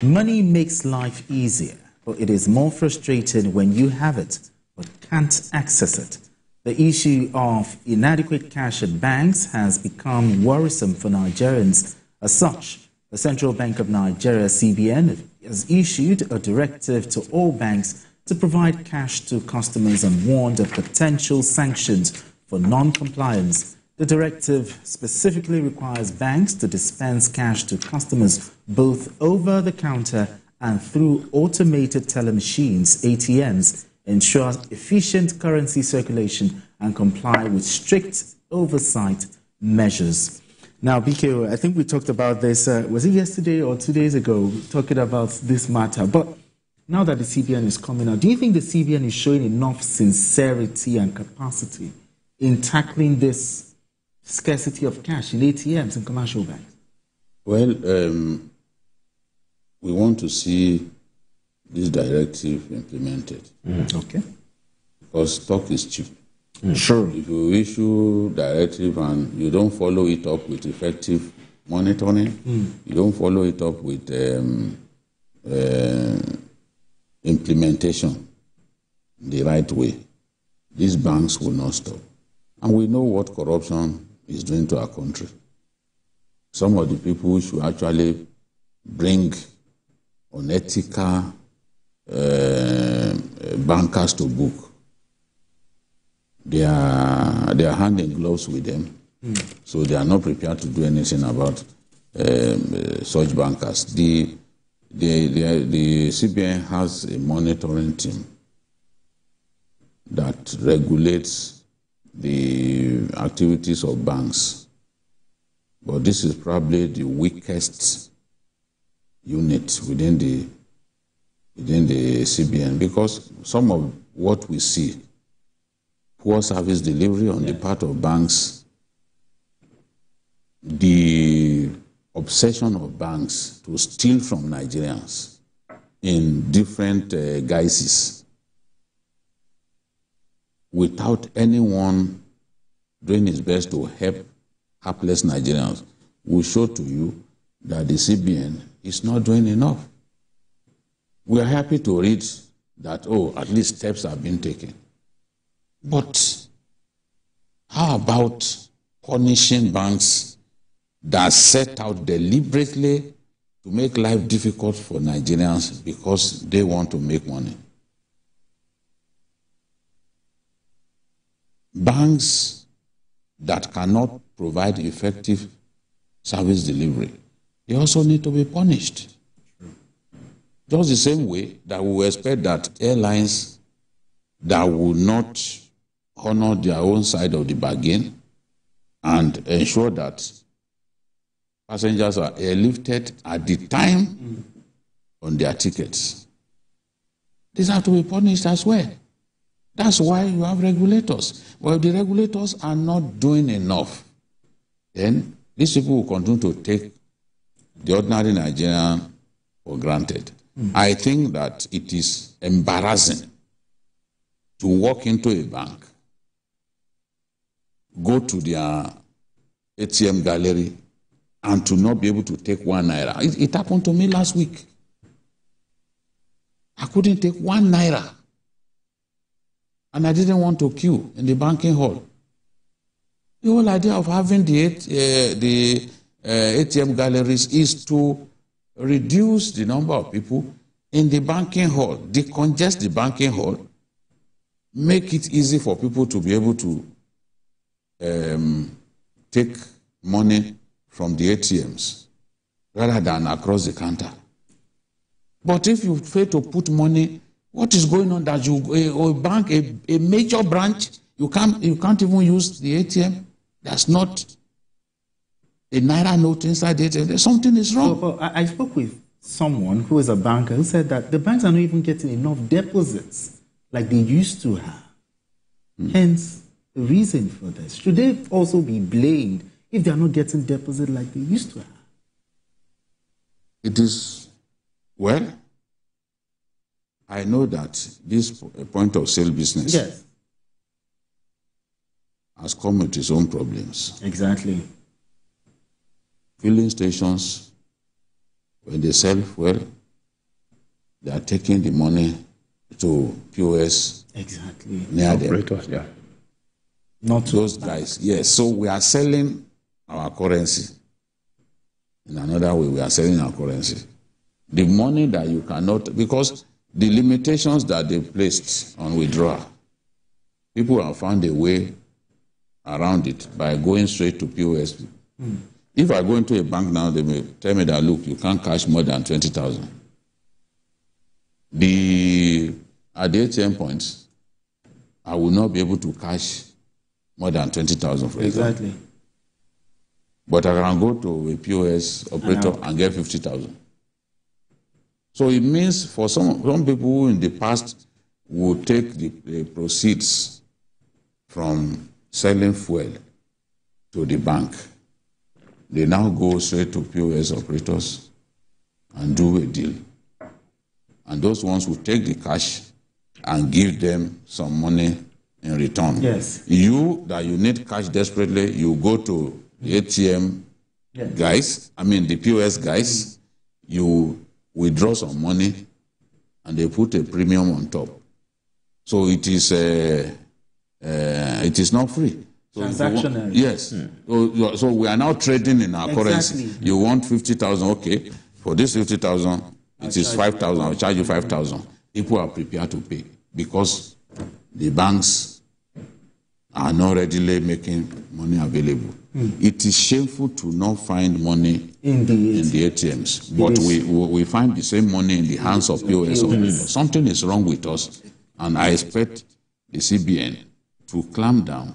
Money makes life easier, but it is more frustrating when you have it but can't access it. The issue of inadequate cash at banks has become worrisome for Nigerians. As such, the Central Bank of Nigeria, CBN, has issued a directive to all banks to provide cash to customers and warned of potential sanctions for non-compliance. The directive specifically requires banks to dispense cash to customers both over the counter and through automated teller machines, ATMs, ensure efficient currency circulation and comply with strict oversight measures. Now, BKO, I think we talked about this, was it yesterday or 2 days ago, talking about this matter. But now that the CBN is coming out, do you think the CBN is showing enough sincerity and capacity in tackling this scarcity of cash in ATMs and commercial banks? Well, we want to see this directive implemented. Okay. Because stock is cheap. Sure. If you issue directive and you don't follow it up with effective monitoring, you don't follow it up with implementation the right way, these banks will not stop. And we know what corruption is doing to our country. Some of the people should actually bring unethical bankers to book. They are hand in gloves with them, so they are not prepared to do anything about such bankers. The CBN has a monitoring team that regulates the activities of banks, but this is probably the weakest unit within the CBN, because some of what we see, poor service delivery on the part of banks, the obsession of banks to steal from Nigerians in different guises without anyone doing his best to help helpless Nigerians will show to you that the CBN is not doing enough. We are happy to read that, at least steps have been taken. But how about punishing banks that set out deliberately to make life difficult for Nigerians because they want to make money? Banks that cannot provide effective service delivery, they also need to be punished. Just the same way that we expect that airlines that will not honor their own side of the bargain and ensure that passengers are airlifted at the time on their tickets, these have to be punished as well. That's why you have regulators. Well, if the regulators are not doing enough, then these people will continue to take the ordinary Nigerian for granted. I think that it is embarrassing to walk into a bank, go to their ATM gallery, and to not be able to take 1 naira. It happened to me last week. I couldn't take 1 naira. And I didn't want to queue in the banking hall. The whole idea of having the ATM galleries is to reduce the number of people in the banking hall, decongest the banking hall, make it easy for people to be able to take money from the ATMs rather than across the counter. But if you fail to put money, what is going on that a bank, a major branch, you can't even use the ATM? There's not a naira note inside the ATM. Something is wrong. So, I spoke with someone who is a banker who said that the banks are not even getting enough deposits like they used to have. Hence, the reason for this. Should they also be blamed if they are not getting deposits like they used to have? It is, well, I know that this point of sale business has come with its own problems. Exactly. Filling stations, when they sell fuel, they are taking the money to POS Exactly. near them. Operators, yeah. Not Those guys, yes. So we are selling our currency. In another way, we are selling our currency. The money that you cannot, because the limitations that they placed on withdrawal, people have found a way around it by going straight to POS. If I go into a bank now, they may tell me that, look, you can't cash more than 20,000. At the ATM points, I will not be able to cash more than 20,000, for example. exactly. But I can go to a POS operator and get 50,000. So it means for some people who in the past would take the proceeds from selling fuel to the bank, they now go straight to POS operators and do a deal. And those ones will take the cash and give them some money in return. Yes. You need cash desperately, you go to the ATM guys, the POS guys, you withdraw some money and they put a premium on top. So it is not free. So Transactional. Yes. So we are now trading in our currency. You want 50,000, okay. For this 50,000, it is 5,000. I'll charge you 5,000. People are prepared to pay because the banks are not readily making money available. It is shameful to not find money in the ATMs, but we find the same money in the hands of POS operators. Something is wrong with us, and I expect the CBN to clamp down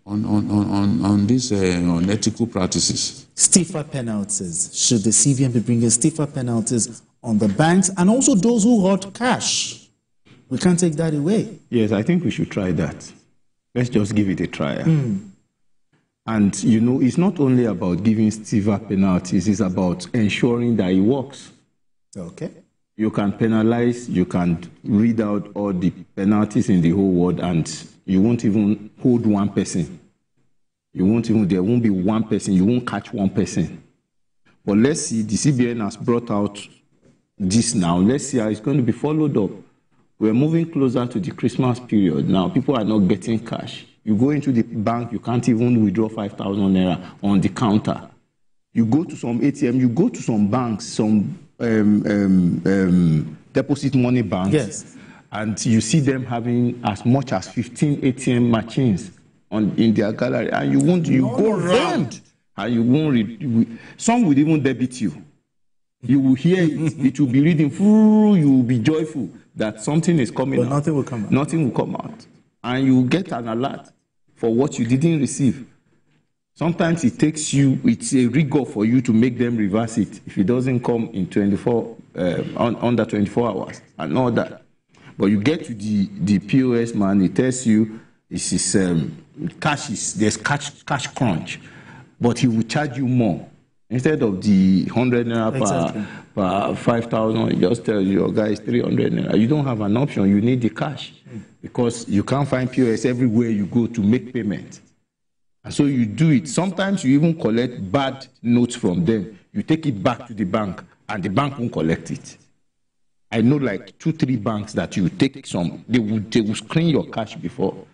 on these unethical practices. Stiffer penalties. Should the CBN be bringing stiffer penalties on the banks and also those who hoard cash? We can't take that away. Yes, I think we should try that. Let's just give it a try. And, it's not only about giving stiffer penalties, it's about ensuring that it works. Okay. You can penalize, you can read out all the penalties in the whole world, and you won't even hold one person. There won't be one person, you won't catch one person. But let's see, the CBN has brought out this now. Let's see how it's going to be followed up. We're moving closer to the Christmas period. Now, people are not getting cash. You go into the bank, you can't even withdraw 5,000 naira on the counter. You go to some ATM, you go to some banks, some deposit money banks, yes, and you see them having as much as 15 ATM machines in their gallery, and you go around, and you won't some will even debit you. You will hear it, it will be reading through, you will be joyful that something is coming out. But nothing will come out. Nothing will come out. And you will get an alert for what you didn't receive. Sometimes it takes you, it's a rigor for you to make them reverse it if it doesn't come in under 24 hours and all that. But you get to the POS man, it tells you there's cash crunch, but he will charge you more. Instead of the 100 naira per 5,000, he just tells you, your guy is 300 naira. You don't have an option, you need the cash because you can't find POS everywhere you go to make payment. And so you do it. Sometimes you even collect bad notes from them. You take it back to the bank and the bank won't collect it. I know like 2-3 banks that you take some, they will screen your cash before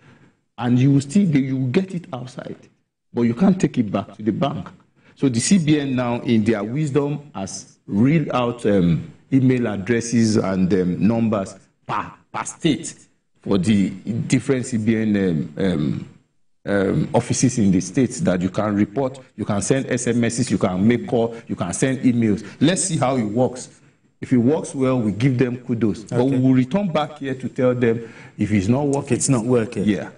and you will get it outside, but you can't take it back to the bank. So the CBN now, in their wisdom, has read out email addresses and numbers per state for the different CBN offices in the states that you can report, you can send SMSs, you can make calls, you can send emails. Let's see how it works. If it works well, we give them kudos. Okay. But we will return back here to tell them if it's not working. It's not working. Yeah.